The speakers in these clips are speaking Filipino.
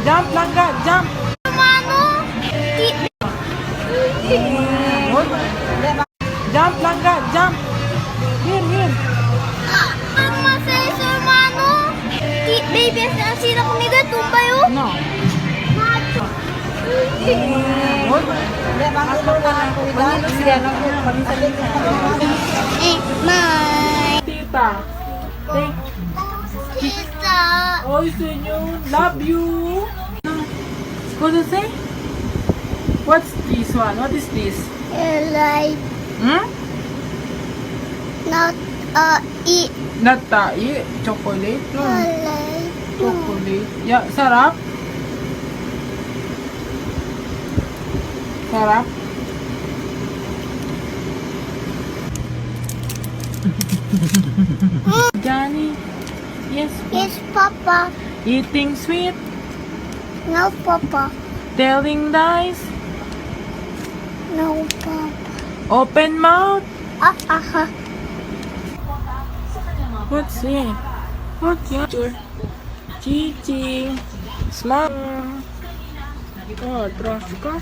Jump, langga, jump. Mano? Jump, langga, jump. Here. Ang masaya sa mano? Baby, sila kumiga, tumbayo? No. My Tita. tita. Oy, senyor. Love you. What do you say? What's this one? What is this? Like Hmm? not eat Not tayo. Chocolate? No. like Chocolate. Yeah, sarap. Sarap. Johnny. Yes. yes, Papa. Eating sweet. No, Papa. Telling lies. No, Papa. Open mouth. Aha. What's it? What's your Chichi? Smile. Oh, trash ka.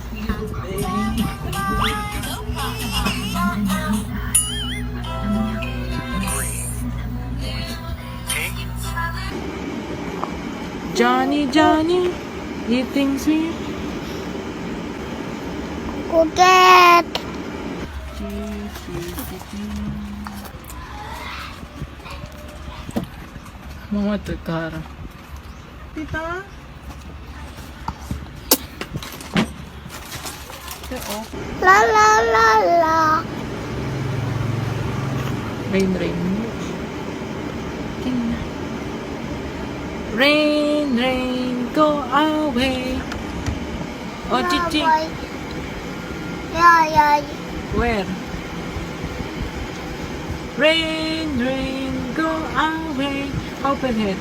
Johnny, eating sweet. Kuget. Mama tekara. Tita. La la la la. Rain. Rain, go away. Oh, Chichi. Yeah. Where? Rain, go away. Open it.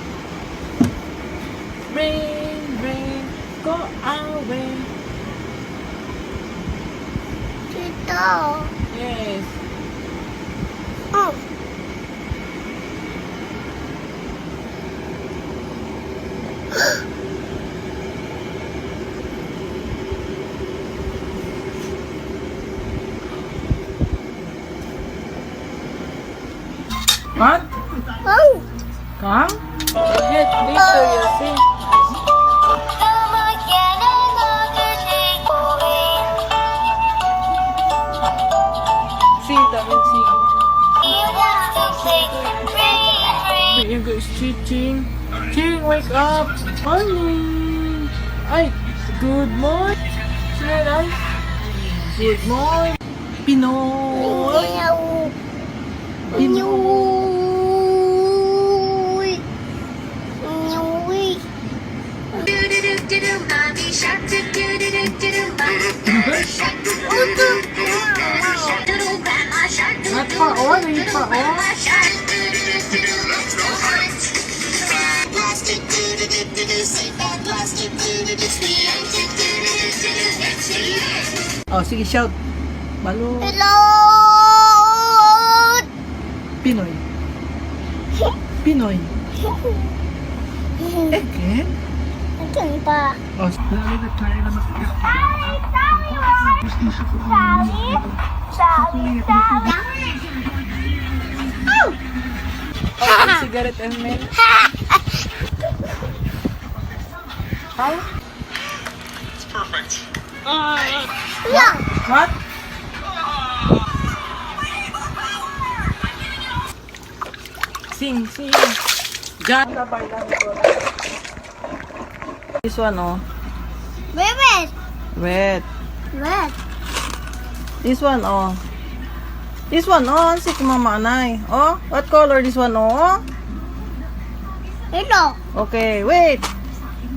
Rain, go away. Tito. Yes. Oh. What? Oh. Come? Hit later, you see. Sing, David, sing. You guys cheating. Ching, wake up. Morning. Ay, good morning. Say hi. Good morning. Pinoy. Not pa on, hindi pa on. Oh, sige, shout. Balo. Hello. Pinoy. Pinoy. Again? Akin pa. Oh, lalo na try na Sorry. Oh, cigarette and milk. How? Lang. What? Sing. John. This one, oh. Wait. Red. This one, oh. This one, oh. Ansik mama anay. Oh, what color this one, oh? Ito. Okay, wait.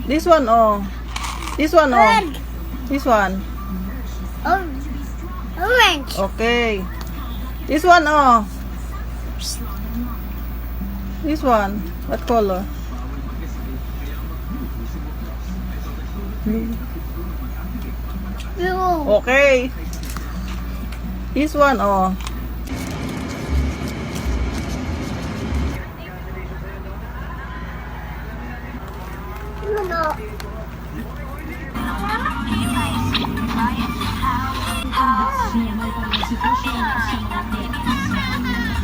This one, oh. This one, oh. Red. This one. Orange. Okay. This one, oh. This one. What color? Blue. Blue. Okay. This one, oh.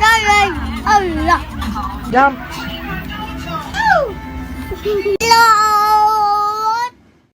Yay! Oh, yeah. Jump! Oh.